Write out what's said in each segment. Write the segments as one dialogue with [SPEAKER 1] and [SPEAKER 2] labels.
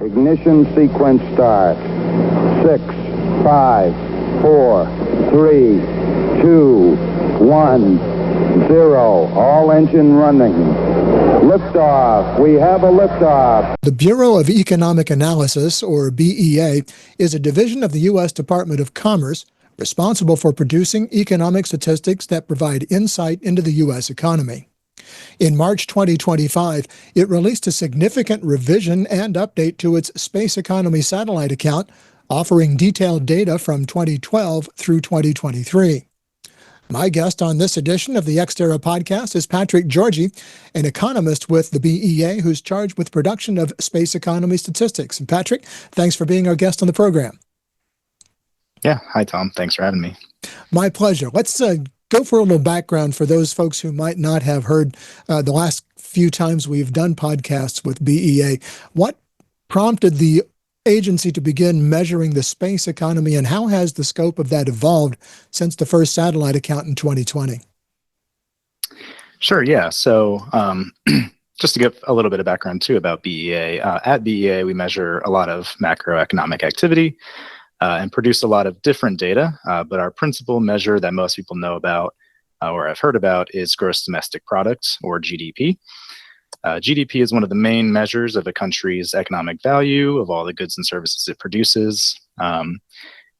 [SPEAKER 1] Ignition sequence start. 6, 5, 4, 3, 2, 1, 0. All engine running. Liftoff. We have a liftoff.
[SPEAKER 2] The Bureau of Economic Analysis, or BEA, is a division of the U.S. Department of Commerce responsible for producing economic statistics that provide insight into the U.S. economy. In March 2025, it released a significant revision and update to its Space Economy satellite account, offering detailed data from 2012 through 2023. My guest on this edition of the Xterra podcast is Patrick Georgi, an economist with the BEA who's charged with production of space economy statistics. And Patrick, thanks for being our guest on the program.
[SPEAKER 3] Yeah. Hi, Tom. Thanks for having me.
[SPEAKER 2] My pleasure. Let's go for a little background for those folks who might not have heard the last few times we've done podcasts with BEA. What prompted the agency to begin measuring the space economy, and how has the scope of that evolved since the first satellite account in 2020?
[SPEAKER 3] Sure, yeah. So just to give a little bit of background too about BEA, at BEA we measure a lot of macroeconomic activity and produce a lot of different data, but our principal measure that most people know about or have heard about is gross domestic product, or GDP. GDP is one of the main measures of a country's economic value of all the goods and services it produces. And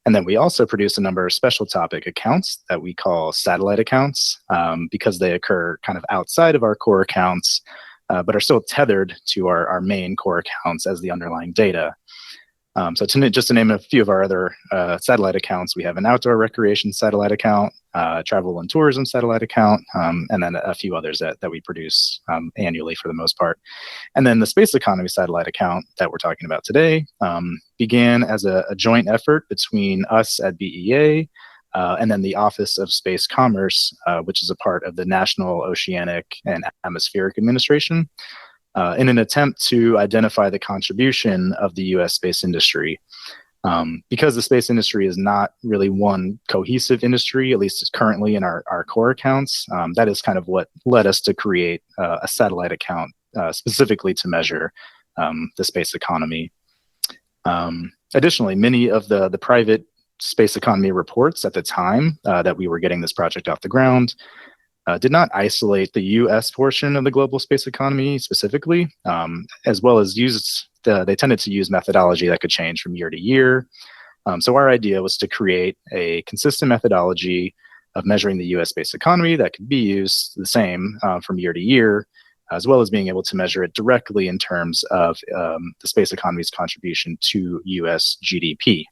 [SPEAKER 3] then we also produce a number of special topic accounts that we call satellite accounts because they occur kind of outside of our core accounts, but are still tethered to our main core accounts as the underlying data. So just to name a few of our other satellite accounts, we have an outdoor recreation satellite account, travel and tourism satellite account, and then a few others that we produce annually for the most part. And then the space economy satellite account that we're talking about today began as a joint effort between us at BEA and then the Office of Space Commerce, which is a part of the National Oceanic and Atmospheric Administration, in an attempt to identify the contribution of the U.S. space industry. Because the space industry is not really one cohesive industry, at least currently in our core accounts, that is kind of what led us to create a satellite account specifically to measure the space economy. Additionally, many of the private space economy reports at the time that we were getting this project off the ground did not isolate the U.S. portion of the global space economy specifically, as well as they tended to use methodology that could change from year to year. So our idea was to create a consistent methodology of measuring the U.S. space economy that could be used the same from year to year, as well as being able to measure it directly in terms of the space economy's contribution to U.S. GDP.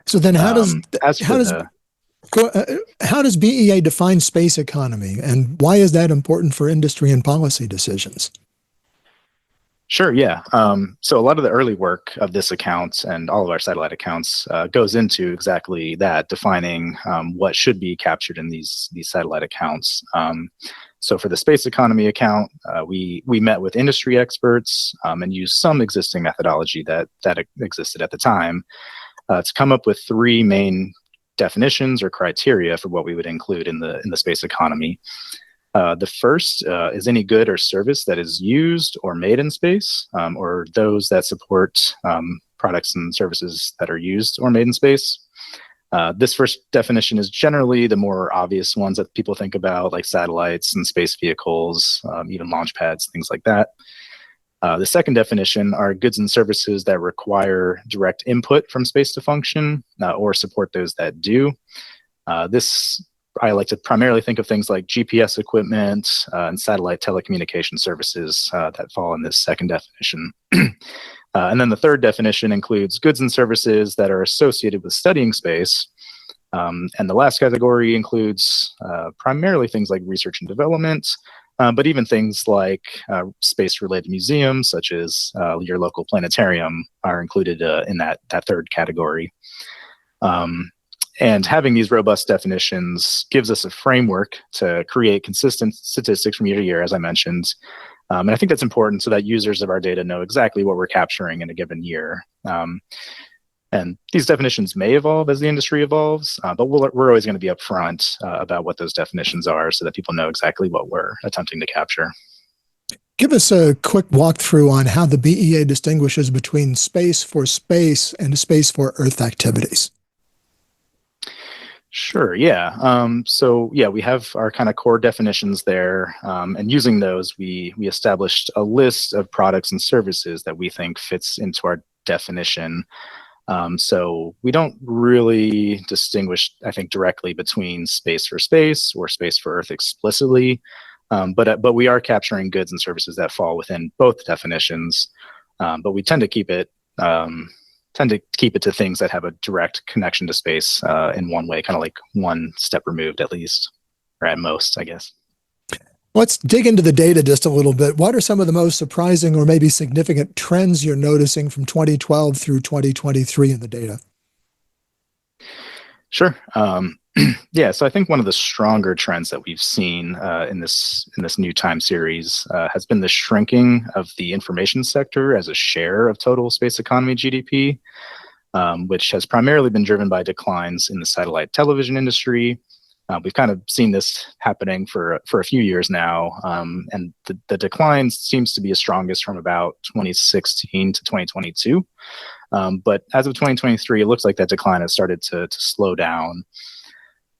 [SPEAKER 2] So then how does BEA define space economy, and why is that important for industry and policy decisions?
[SPEAKER 3] Sure, yeah. So a lot of the early work of this account and all of our satellite accounts goes into exactly that, defining what should be captured in these satellite accounts. So for the space economy account, we met with industry experts and used some existing methodology that existed at the time to come up with three main definitions or criteria for what we would include in the space economy. The first is any good or service that is used or made in space, or those that support products and services that are used or made in space. This first definition is generally the more obvious ones that people think about, like satellites and space vehicles, even launch pads, things like that. The second definition are goods and services that require direct input from space to function or support those that do. I like to primarily think of things like GPS equipment and satellite telecommunication services that fall in this second definition. And then the third definition includes goods and services that are associated with studying space. And the last category includes primarily things like research and development, but even things like space-related museums, such as your local planetarium, are included in that third category. And having these robust definitions gives us a framework to create consistent statistics from year to year, as I mentioned. And I think that's important so that users of our data know exactly what we're capturing in a given year. And these definitions may evolve as the industry evolves, but we're always going to be upfront about what those definitions are so that people know exactly what we're attempting to capture.
[SPEAKER 2] Give us a quick walkthrough on how the BEA distinguishes between space for space and space for Earth activities.
[SPEAKER 3] Sure, yeah. We have our kind of core definitions there, and using those, we established a list of products and services that we think fits into our definition. So we don't really distinguish, I think, directly between space for space or space for Earth explicitly, but we are capturing goods and services that fall within both definitions. But we tend to keep it to things that have a direct connection to space in one way, kind of like one step removed at least, or at most, I guess.
[SPEAKER 2] Let's dig into the data just a little bit. What are some of the most surprising or maybe significant trends you're noticing from 2012 through 2023 in the data?
[SPEAKER 3] Sure. Yeah, so I think one of the stronger trends that we've seen in this new time series has been the shrinking of the information sector as a share of total space economy GDP, which has primarily been driven by declines in the satellite television industry. We've kind of seen this happening for a few years now, and the decline seems to be strongest from about 2016 to 2022. But as of 2023, it looks like that decline has started to slow down.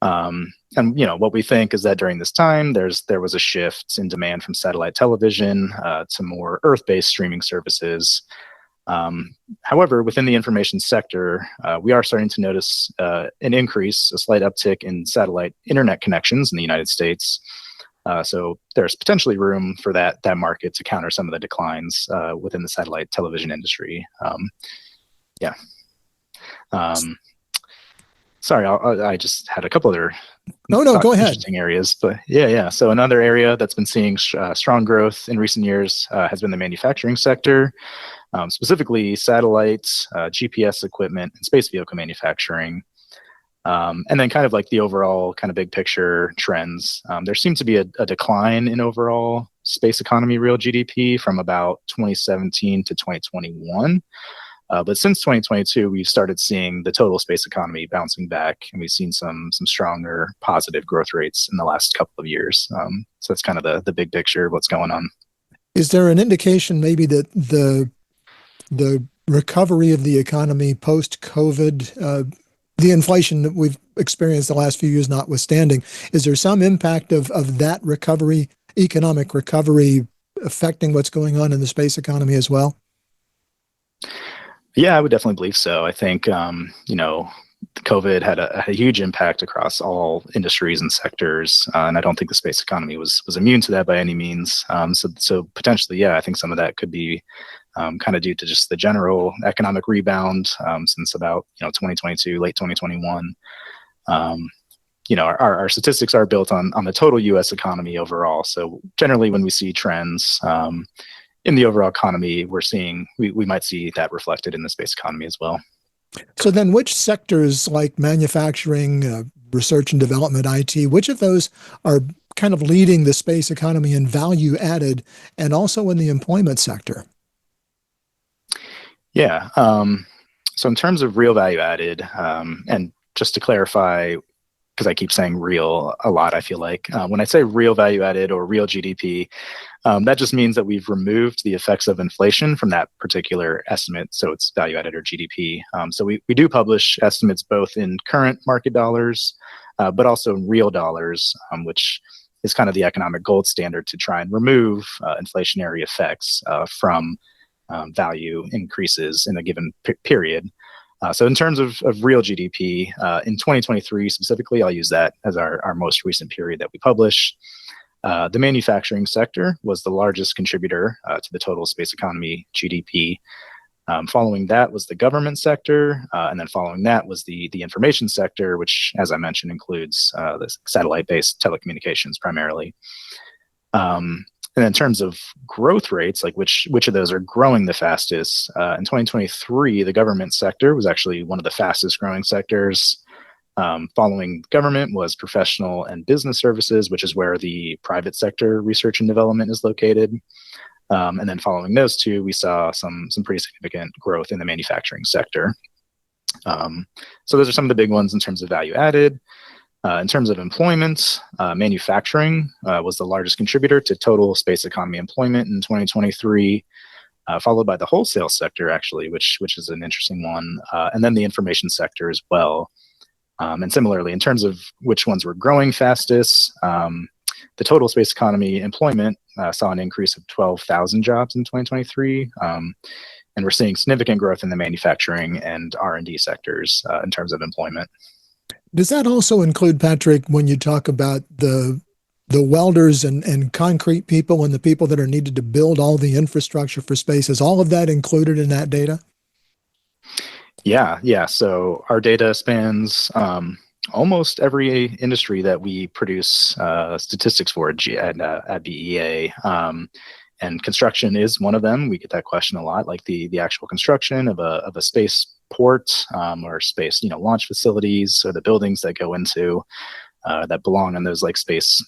[SPEAKER 3] And what we think is that during this time, there was a shift in demand from satellite television to more Earth-based streaming services. However, within the information sector, we are starting to notice a slight uptick in satellite internet connections in the United States. So there's potentially room for that market to counter some of the declines within the satellite television industry. Sorry, I just had a couple other
[SPEAKER 2] go ahead.
[SPEAKER 3] Interesting areas, but yeah. So another area that's been seeing strong growth in recent years has been the manufacturing sector, specifically satellites, GPS equipment, and space vehicle manufacturing. And then kind of like the overall kind of big picture trends, there seems to be a decline in overall space economy real GDP from about 2017 to 2021. But since 2022, we've started seeing the total space economy bouncing back, and we've seen some stronger positive growth rates in the last couple of years. So that's kind of the big picture of what's going on.
[SPEAKER 2] Is there an indication maybe that the recovery of the economy post-COVID, the inflation that we've experienced the last few years notwithstanding, is there some impact of that recovery, economic recovery, affecting what's going on in the space economy as well?
[SPEAKER 3] Yeah, I would definitely believe so. I think, COVID had a huge impact across all industries and sectors, and I don't think the space economy was immune to that by any means. So potentially, yeah, I think some of that could be kind of due to just the general economic rebound since about 2022, late 2021. Our statistics are built on the total U.S. economy overall. So generally, when we see trends in the overall economy, we might see that reflected in the space economy as well.
[SPEAKER 2] So then which sectors like manufacturing, research and development, IT, which of those are kind of leading the space economy in value added and also in the employment sector?
[SPEAKER 3] Yeah. So in terms of real value added, and just to clarify, because I keep saying real a lot, I feel like when I say real value added or real GDP, that just means that we've removed the effects of inflation from that particular estimate. So it's value added or GDP. So we do publish estimates both in current market dollars, but also in real dollars, which is kind of the economic gold standard to try and remove inflationary effects from value increases in a given period. So in terms of real GDP, in 2023 specifically, I'll use that as our most recent period that we publish. The manufacturing sector was the largest contributor to the total space economy GDP. Following that was the government sector, and then following that was the information sector, which, as I mentioned, includes the satellite-based telecommunications primarily. And in terms of growth rates, like which of those are growing the fastest, in 2023, the government sector was actually one of the fastest growing sectors. Following government was professional and business services, which is where the private sector research and development is located. And then following those two, we saw some pretty significant growth in the manufacturing sector. So those are some of the big ones in terms of value added. In terms of employment, manufacturing was the largest contributor to total space economy employment in 2023, followed by the wholesale sector, actually, which is an interesting one, and then the information sector as well. And similarly, in terms of which ones were growing fastest, the total space economy employment saw an increase of 12,000 jobs in 2023, and we're seeing significant growth in the manufacturing and R&D sectors in terms of employment.
[SPEAKER 2] Does that also include, Patrick, when you talk about the welders and concrete people and the people that are needed to build all the infrastructure for space? Is all of that included in that data?
[SPEAKER 3] Yeah. So our data spans almost every industry that we produce statistics for at BEA. And construction is one of them. We get that question a lot, like the actual construction of a space port or space launch facilities, or the buildings that go into that belong in those like space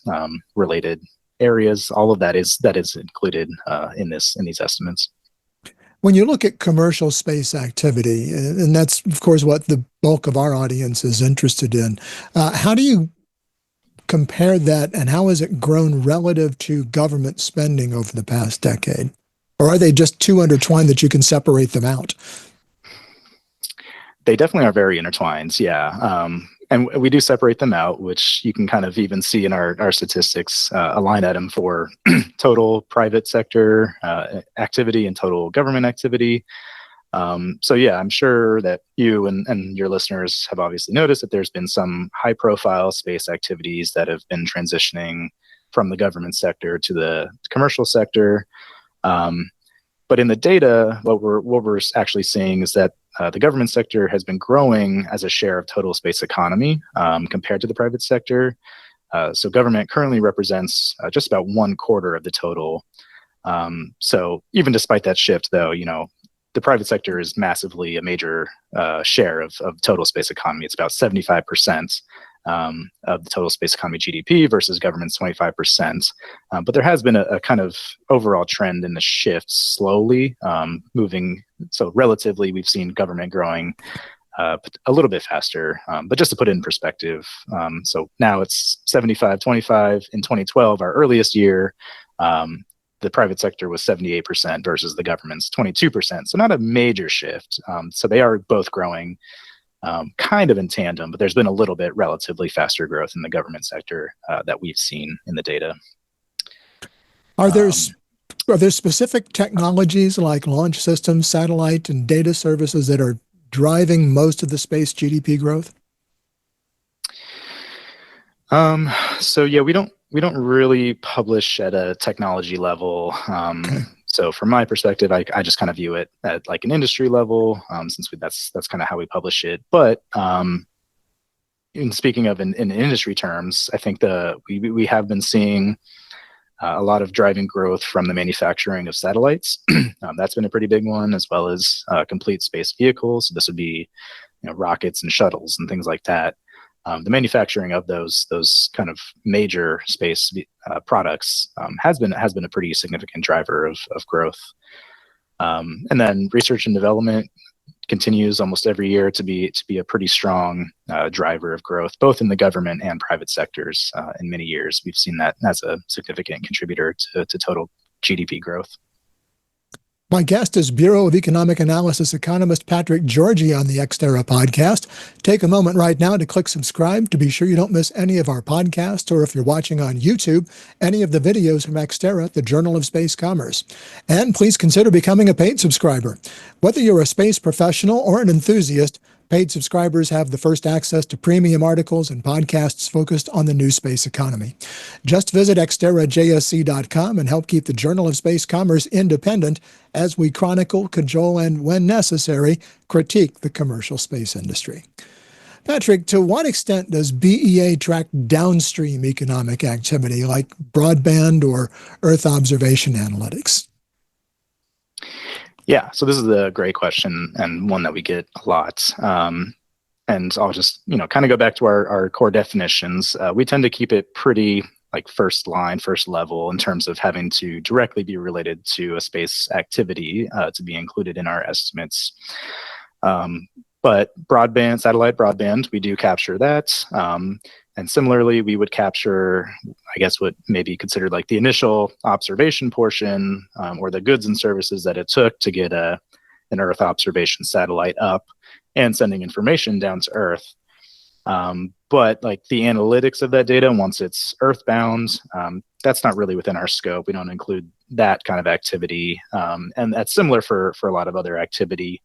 [SPEAKER 3] related areas. All of that is included in these estimates.
[SPEAKER 2] When you look at commercial space activity, and that's of course what the bulk of our audience is interested in, how do you compare that, and how has it grown relative to government spending over the past decade? Or are they just too intertwined that you can separate them out?
[SPEAKER 3] They definitely are very intertwined, yeah. And we do separate them out, which you can kind of even see in our statistics, a line item for total private sector activity and total government activity. So yeah, I'm sure that you and your listeners have obviously noticed that there's been some high profile space activities that have been transitioning from the government sector to the commercial sector. But in the data, what we're actually seeing is that the government sector has been growing as a share of total space economy compared to the private sector. So government currently represents just about 1/4 of the total. So even despite that shift, though, the private sector is massively a major share of total space economy. It's about 75% of the total space economy GDP versus government's 25%. But there has been a kind of overall trend in the shift slowly moving. So relatively, we've seen government growing a little bit faster. But just to put it in perspective, so now it's 75-25. In 2012, our earliest year, the private sector was 78% versus the government's 22%. So not a major shift. So they are both growing kind of in tandem, but there's been a little bit relatively faster growth in the government sector that we've seen in the data.
[SPEAKER 2] Are there specific technologies like launch systems, satellite, and data services that are driving most of the space GDP growth?
[SPEAKER 3] So yeah, we don't really publish at a technology level. Okay. So from my perspective, I just kind of view it at like an industry level, since that's kind of how we publish it. But in speaking of in industry terms, I think we have been seeing a lot of driving growth from the manufacturing of satellites. That's been a pretty big one, as well as complete space vehicles. So this would be rockets and shuttles and things like that. The manufacturing of those kind of major space products has been a pretty significant driver of growth. And then research and development continues almost every year to be a pretty strong driver of growth, both in the government and private sectors. In many years, we've seen that as a significant contributor to total GDP growth.
[SPEAKER 2] My guest is Bureau of Economic Analysis economist Patrick Georgi on the Xterra podcast. Take a moment right now to click subscribe to be sure you don't miss any of our podcasts, or if you're watching on YouTube, any of the videos from Xterra, the Journal of Space Commerce. And please consider becoming a paid subscriber. Whether you're a space professional or an enthusiast, paid subscribers have the first access to premium articles and podcasts focused on the new space economy. Just visit xterrajsc.com and help keep the Journal of Space Commerce independent as we chronicle, cajole, and, when necessary, critique the commercial space industry. Patrick, to what extent does BEA track downstream economic activity like broadband or Earth observation analytics?
[SPEAKER 3] Yeah, so this is a great question and one that we get a lot. And I'll just, kind of go back to our core definitions. We tend to keep it pretty like first level in terms of having to directly be related to a space activity to be included in our estimates. But broadband, satellite broadband, we do capture that. And similarly, we would capture, I guess, what may be considered like the initial observation portion, or the goods and services that it took to get an Earth observation satellite up and sending information down to Earth. But like the analytics of that data, once it's earthbound, that's not really within our scope. We don't include that kind of activity. And that's similar for a lot of other activity.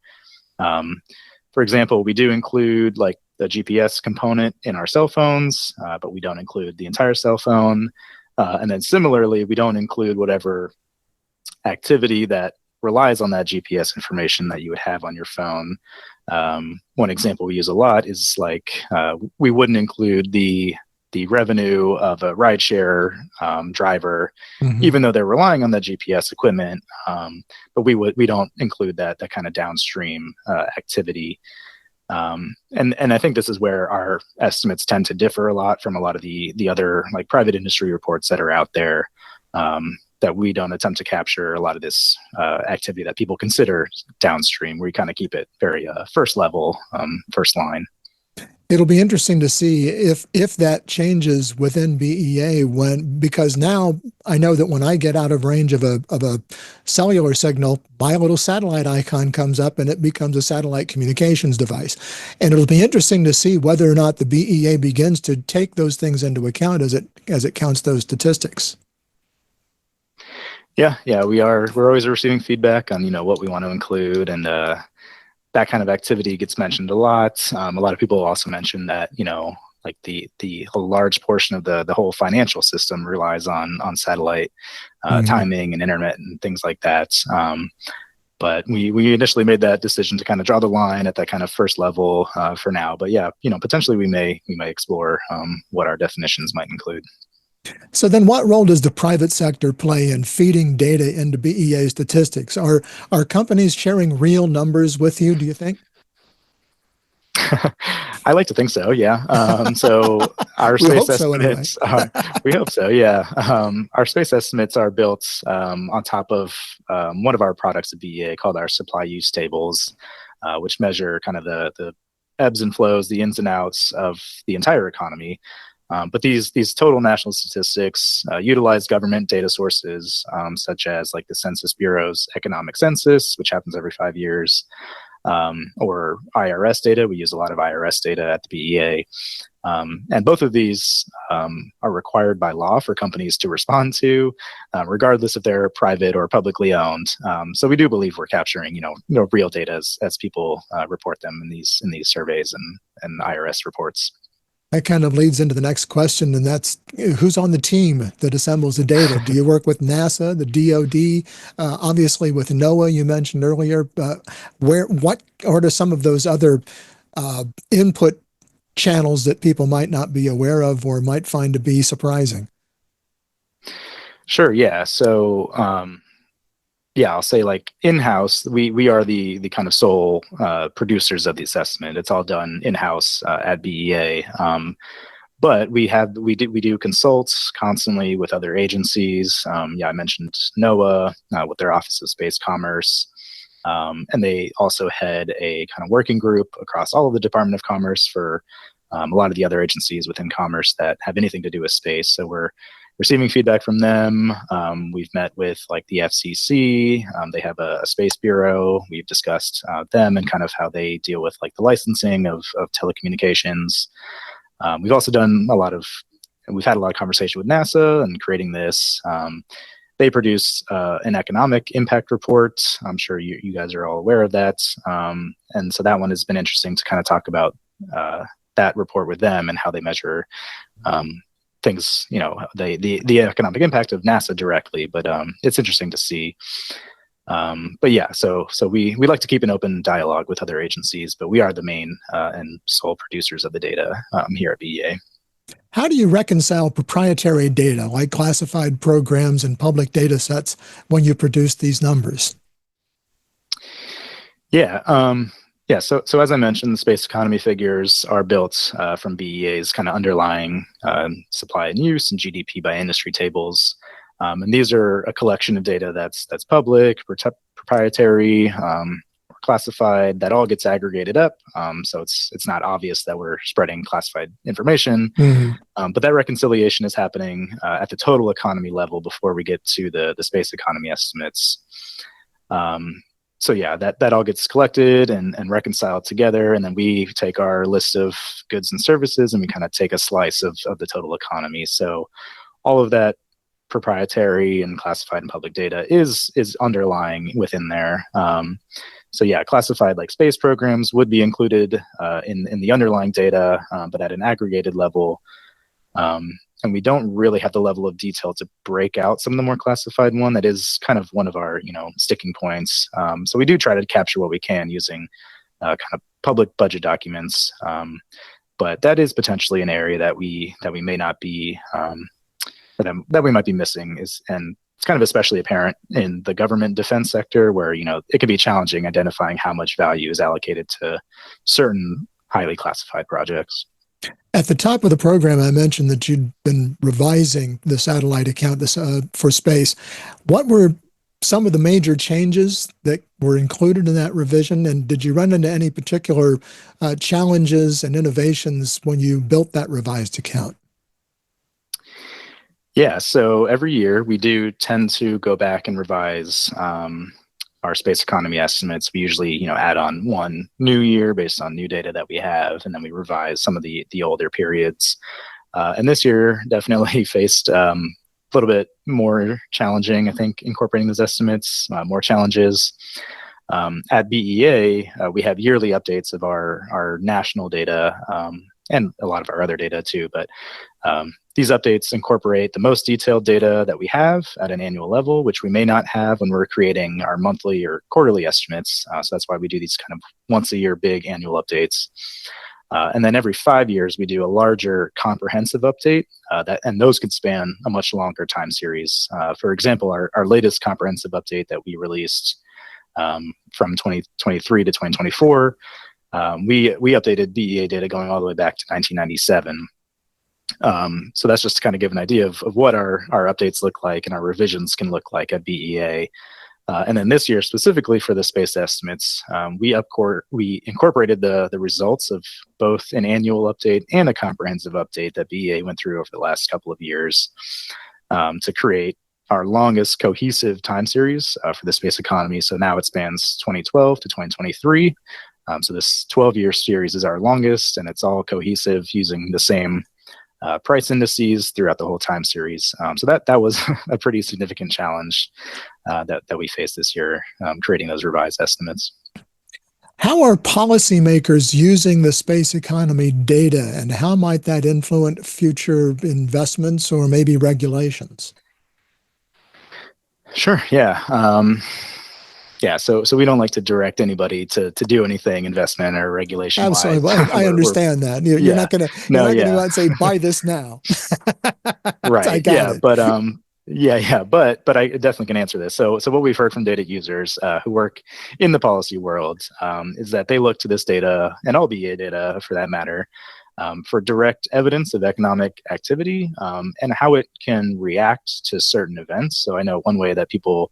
[SPEAKER 3] For example, we do include like the GPS component in our cell phones, but we don't include the entire cell phone. And then similarly, we don't include whatever activity that relies on that GPS information that you would have on your phone. One example we use a lot is like we wouldn't include the revenue of a rideshare driver, even though they're relying on the GPS equipment. But we don't include that kind of downstream activity. And I think this is where our estimates tend to differ a lot from a lot of the other like private industry reports that are out there. That we don't attempt to capture a lot of this activity that people consider downstream. We kind of keep it very first level, first line.
[SPEAKER 2] It'll be interesting to see if that changes within BEA because now I know that when I get out of range of a cellular signal, my little satellite icon comes up and it becomes a satellite communications device. And it'll be interesting to see whether or not the BEA begins to take those things into account as it counts those statistics.
[SPEAKER 3] Yeah, we're always receiving feedback on what we want to include, and that kind of activity gets mentioned a lot. A lot of people also mention that like the large portion of the whole financial system relies on satellite timing and internet and things like that. But we initially made that decision to kind of draw the line at that kind of first level for now. But yeah, potentially we may explore what our definitions might include.
[SPEAKER 2] So then what role does the private sector play in feeding data into BEA statistics? Are companies sharing real numbers with you, do you think?
[SPEAKER 3] I like to think so, yeah. So our space estimates, we hope so, yeah. Our space estimates are built on top of one of our products at BEA called our supply use tables, which measure kind of the ebbs and flows, the ins and outs of the entire economy. But these total national statistics utilize government data sources such as like the Census Bureau's economic census, which happens every 5 years, or IRS data. We use a lot of IRS data at the BEA. And both of these are required by law for companies to respond to, regardless if they're private or publicly owned. So we do believe we're capturing, real data as people report them in these surveys and IRS reports.
[SPEAKER 2] That kind of leads into the next question, and that's who's on the team that assembles the data? Do you work with NASA, the DoD, obviously with NOAA you mentioned earlier? What are some of those other input channels that people might not be aware of or might find to be surprising?
[SPEAKER 3] Sure, yeah. So I'll say like in-house, we are the kind of sole producers of the assessment. It's all done in-house at BEA. But we do consult constantly with other agencies. I mentioned NOAA with their Office of Space Commerce. And they also head a kind of working group across all of the Department of Commerce for a lot of the other agencies within commerce that have anything to do with space. So we're receiving feedback from them. We've met with like the FCC. They have a space bureau. We've discussed them and kind of how they deal with like the licensing of telecommunications. We've also done we've had a lot of conversation with NASA and creating this. They produce an economic impact report. I'm sure you guys are all aware of that. And so that one has been interesting to kind of talk about that report with them and how they measure things, the economic impact of NASA directly, but it's interesting to see. But yeah, so we like to keep an open dialogue with other agencies, but we are the main and sole producers of the data here at BEA.
[SPEAKER 2] How do you reconcile proprietary data like classified programs and public data sets when you produce these numbers?
[SPEAKER 3] So as I mentioned, the space economy figures are built from BEA's kind of underlying supply and use and GDP by industry tables. And these are a collection of data that's public, proprietary, or classified, that all gets aggregated up. So it's not obvious that we're spreading classified information. But that reconciliation is happening at the total economy level before we get to the space economy estimates. So yeah, that all gets collected and reconciled together, and then we take our list of goods and services and we kind of take a slice of the total economy. So all of that proprietary and classified and public data is underlying within there. So yeah, classified like space programs would be included in the underlying data, but at an aggregated level. And we don't really have the level of detail to break out some of the more classified one. That is kind of one of our, sticking points. So we do try to capture what we can using kind of public budget documents. But that is potentially an area that we may not be, that we might be missing and it's kind of especially apparent in the government defense sector where, it can be challenging identifying how much value is allocated to certain highly classified projects.
[SPEAKER 2] At the top of the program, I mentioned that you'd been revising the satellite account for space. What were some of the major changes that were included in that revision? And did you run into any particular challenges and innovations when you built that revised account?
[SPEAKER 3] Yeah, so every year we do tend to go back and revise our space economy estimates. We usually, add on one new year based on new data that we have, and then we revise some of the older periods. And this year definitely faced a little bit more challenging, I think, incorporating those estimates, more challenges. At BEA, we have yearly updates of our national data and a lot of our other data too, but these updates incorporate the most detailed data that we have at an annual level, which we may not have when we're creating our monthly or quarterly estimates. So that's why we do these kind of once a year big annual updates. And then every 5 years, we do a larger comprehensive update and those could span a much longer time series. For example, our latest comprehensive update that we released from 2023 to 2024, we updated BEA data going all the way back to 1997. So that's just to kind of give an idea of what our updates look like and our revisions can look like at BEA. And then this year, specifically for the space estimates, we incorporated the results of both an annual update and a comprehensive update that BEA went through over the last couple of years to create our longest cohesive time series for the space economy. So now it spans 2012 to 2023. So this 12-year series is our longest, and it's all cohesive using the same price indices throughout the whole time series. So that was a pretty significant challenge that we faced this year, creating those revised estimates.
[SPEAKER 2] How are policymakers using the space economy data, and how might that influence future investments or maybe regulations?
[SPEAKER 3] Sure, yeah. So we don't like to direct anybody to do anything investment or regulation.
[SPEAKER 2] Absolutely, I understand that. You're not going to go out and say buy this now.
[SPEAKER 3] Right.
[SPEAKER 2] I got it.
[SPEAKER 3] But but I definitely can answer this. So what we've heard from data users who work in the policy world is that they look to this data and all BEA data for that matter for direct evidence of economic activity and how it can react to certain events. So I know one way that people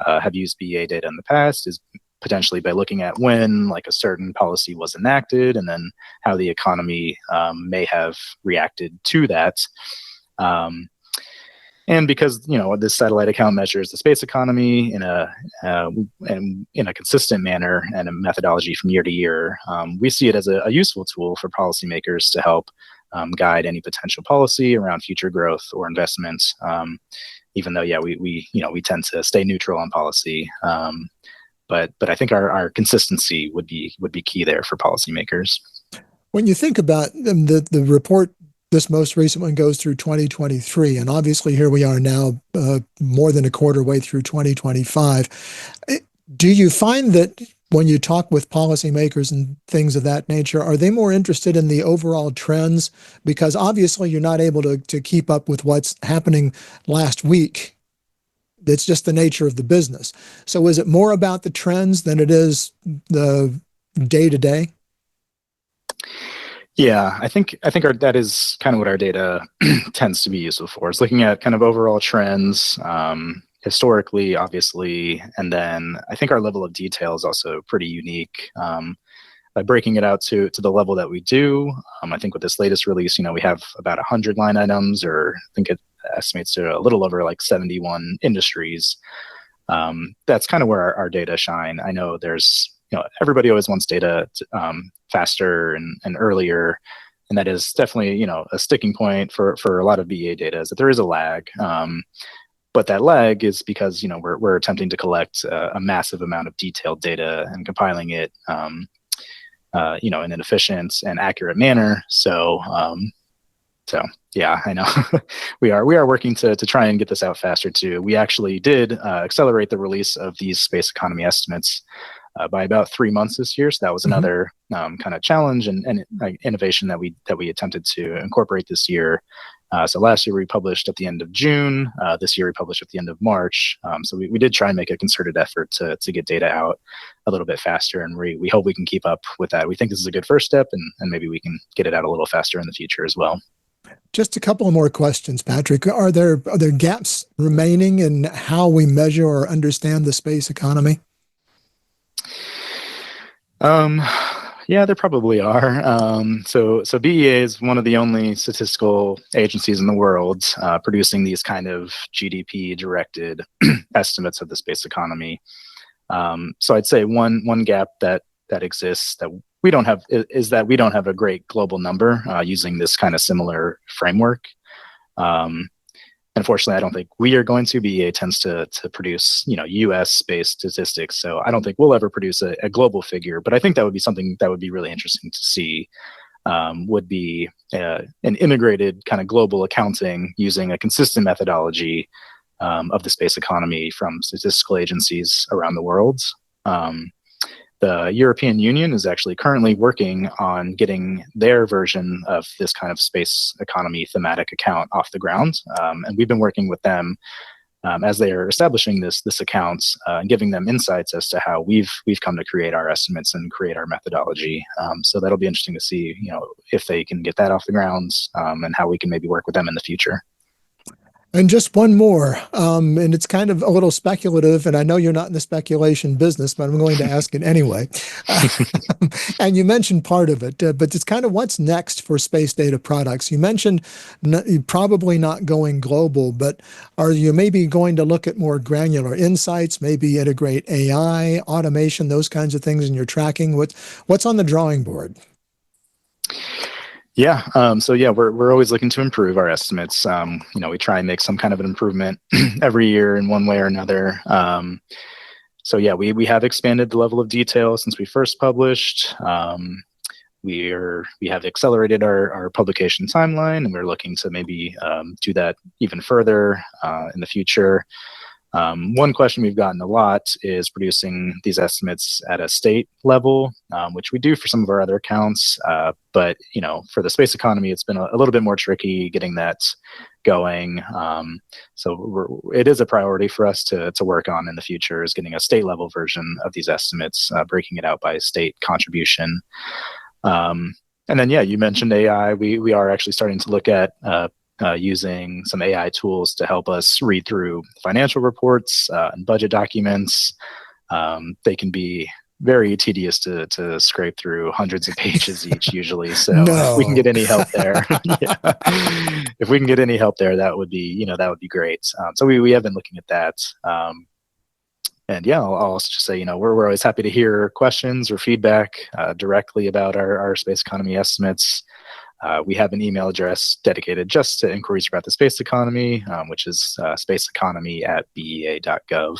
[SPEAKER 3] have used BEA data in the past is potentially by looking at when like a certain policy was enacted and then how the economy may have reacted to that. And because this satellite account measures the space economy in a consistent manner and a methodology from year to year, we see it as a useful tool for policymakers to help guide any potential policy around future growth or investment. Even though, we tend to stay neutral on policy, but I think our consistency would be key there for policymakers.
[SPEAKER 2] When you think about the report, this most recent one goes through 2023, and obviously here we are now, more than a quarter way through 2025. Do you find that when you talk with policymakers and things of that nature, are they more interested in the overall trends? Because obviously you're not able to keep up with what's happening last week. It's just the nature of the business. So is it more about the trends than it is the day-to-day?
[SPEAKER 3] Yeah, I think that is kind of what our data tends to be useful for. Is looking at kind of overall trends, historically, obviously, and then I think our level of detail is also pretty unique. By breaking it out to the level that we do, I think with this latest release, we have about 100 line items, or I think it estimates to a little over like 71 industries. That's kind of where our data shine. I know there's, everybody always wants data faster and earlier, and that is definitely, a sticking point for a lot of BEA data, is that there is a lag. But that lag is because, we're attempting to collect a massive amount of detailed data and compiling it, in an efficient and accurate manner. So yeah, I know we are working to try and get this out faster too. We actually did accelerate the release of these space economy estimates by about 3 months this year. So that was another kind of challenge and innovation that we attempted to incorporate this year. So last year we published at the end of June. This year we published at the end of March. So we did try and make a concerted effort to get data out a little bit faster, and we hope we can keep up with that. We think this is a good first step, and maybe we can get it out a little faster in the future as well.
[SPEAKER 2] Just a couple of more questions, Patrick. Are there gaps remaining in how we measure or understand the space economy?
[SPEAKER 3] Yeah, there probably are. So BEA is one of the only statistical agencies in the world producing these kind of GDP-directed estimates of the space economy. So I'd say one gap that exists that we don't have is that we don't have a great global number using this kind of similar framework. Unfortunately, I don't think we are going to. BEA tends to produce, U.S.-based statistics, so I don't think we'll ever produce a global figure. But I think that would be something that would be really interesting to see. Would be an integrated kind of global accounting using a consistent methodology of the space economy from statistical agencies around the world. The European Union is actually currently working on getting their version of this kind of space economy thematic account off the ground. And we've been working with them as they are establishing this account and giving them insights as to how we've come to create our estimates and create our methodology. So that'll be interesting to see, if they can get that off the ground and how we can maybe work with them in the future.
[SPEAKER 2] And just one more, and it's kind of a little speculative, and I know you're not in the speculation business, but I'm going to ask it anyway. And you mentioned part of it, but it's kind of what's next for space data products. You mentioned probably not going global, but are you maybe going to look at more granular insights, maybe integrate AI, automation, those kinds of things in your tracking? What's on the drawing board?
[SPEAKER 3] Yeah. So yeah, we're always looking to improve our estimates. We try and make some kind of an improvement every year in one way or another. So yeah, we have expanded the level of detail since we first published. We have accelerated our publication timeline, and we're looking to maybe do that even further in the future. One question we've gotten a lot is producing these estimates at a state level, which we do for some of our other accounts. But for the space economy, it's been a little bit more tricky getting that going. So it is a priority for us to work on in the future, is getting a state level version of these estimates, breaking it out by state contribution. And then, yeah, you mentioned AI. We are actually starting to look at using some AI tools to help us read through financial reports and budget documents. They can be very tedious to scrape through, hundreds of pages each usually. So if we can get any help there, if we can get any help there, that would be great. So we have been looking at that. And yeah, I'll also just say, we're always happy to hear questions or feedback directly about our space economy estimates. We have an email address dedicated just to inquiries about the space economy, which is spaceeconomy@bea.gov.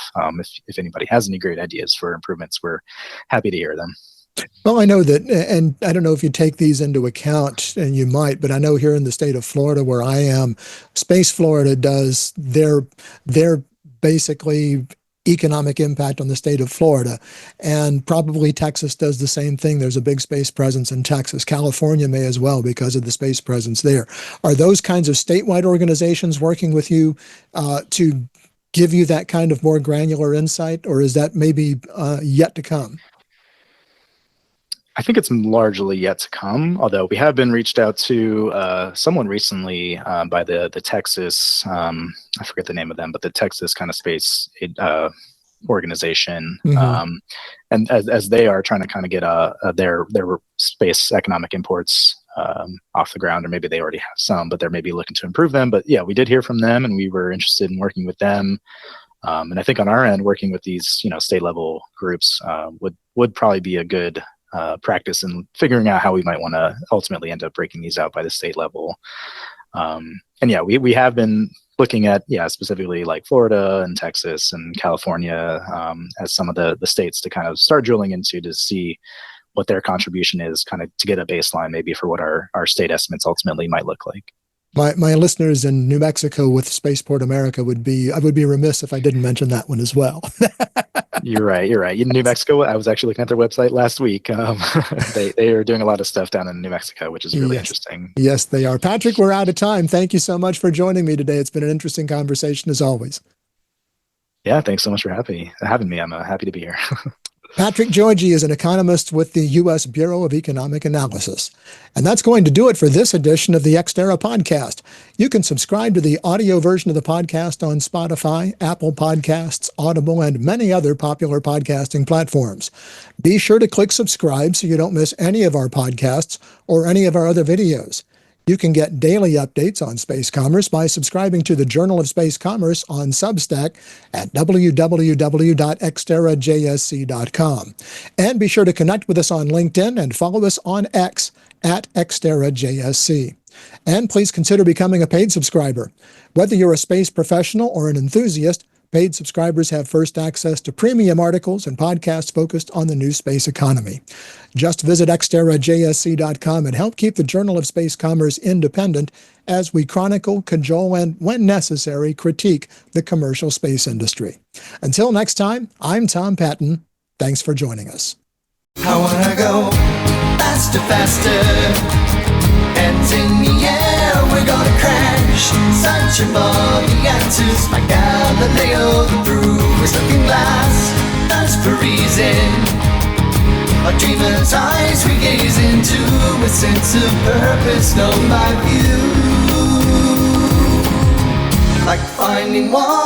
[SPEAKER 3] If anybody has any great ideas for improvements, we're happy to hear them.
[SPEAKER 2] Well, I know that, and I don't know if you take these into account, and you might, but I know here in the state of Florida, where I am, Space Florida does their basically economic impact on the state of Florida. And probably Texas does the same thing. There's a big space presence in Texas. California may as well, because of the space presence there. Are those kinds of statewide organizations working with you to give you that kind of more granular insight, or is that maybe yet to come?
[SPEAKER 3] I think it's largely yet to come, although we have been reached out to someone recently by the Texas, I forget the name of them, but the Texas kind of space organization.
[SPEAKER 2] Mm-hmm.
[SPEAKER 3] And as they are trying to kind of get their space economic imports off the ground, or maybe they already have some, but they're maybe looking to improve them. But yeah, we did hear from them and we were interested in working with them. And I think on our end, working with these, state level groups would probably be a good practice in figuring out how we might want to ultimately end up breaking these out by the state level. And yeah, we have been looking at, specifically like Florida and Texas and California as some of the states to kind of start drilling into to see what their contribution is, kind of to get a baseline maybe for what our state estimates ultimately might look like.
[SPEAKER 2] My listeners in New Mexico with Spaceport America I would be remiss if I didn't mention that one as well.
[SPEAKER 3] You're right. In New Mexico, I was actually looking at their website last week. They are doing a lot of stuff down in New Mexico, which is really interesting.
[SPEAKER 2] Yes, they are. Patrick, we're out of time. Thank you so much for joining me today. It's been an interesting conversation as always.
[SPEAKER 3] Yeah, thanks so much for having me. I'm happy to be here.
[SPEAKER 2] Patrick Georgi is an economist with the U.S. Bureau of Economic Analysis. And that's going to do it for this edition of the Xterra podcast. You can subscribe to the audio version of the podcast on Spotify, Apple Podcasts, Audible, and many other popular podcasting platforms. Be sure to click subscribe so you don't miss any of our podcasts or any of our other videos. You can get daily updates on space commerce by subscribing to the Journal of Space Commerce on Substack at www.xterrajsc.com. And be sure to connect with us on LinkedIn and follow us on X at XterraJSC. And please consider becoming a paid subscriber. Whether you're a space professional or an enthusiast, paid subscribers have first access to premium articles and podcasts focused on the new space economy. Just visit xterrajsc.com and help keep the Journal of Space Commerce independent as we chronicle, cajole, and, when necessary, critique the commercial space industry. Until next time, I'm Tom Patton. Thanks for joining us.
[SPEAKER 4] I wanna go faster, hands in the air, we're gonna crash, searching for the answers, my Galileo, the proof is looking glass, that's for reason, our dreamer's eyes we gaze into, a sense of purpose known by view, like finding one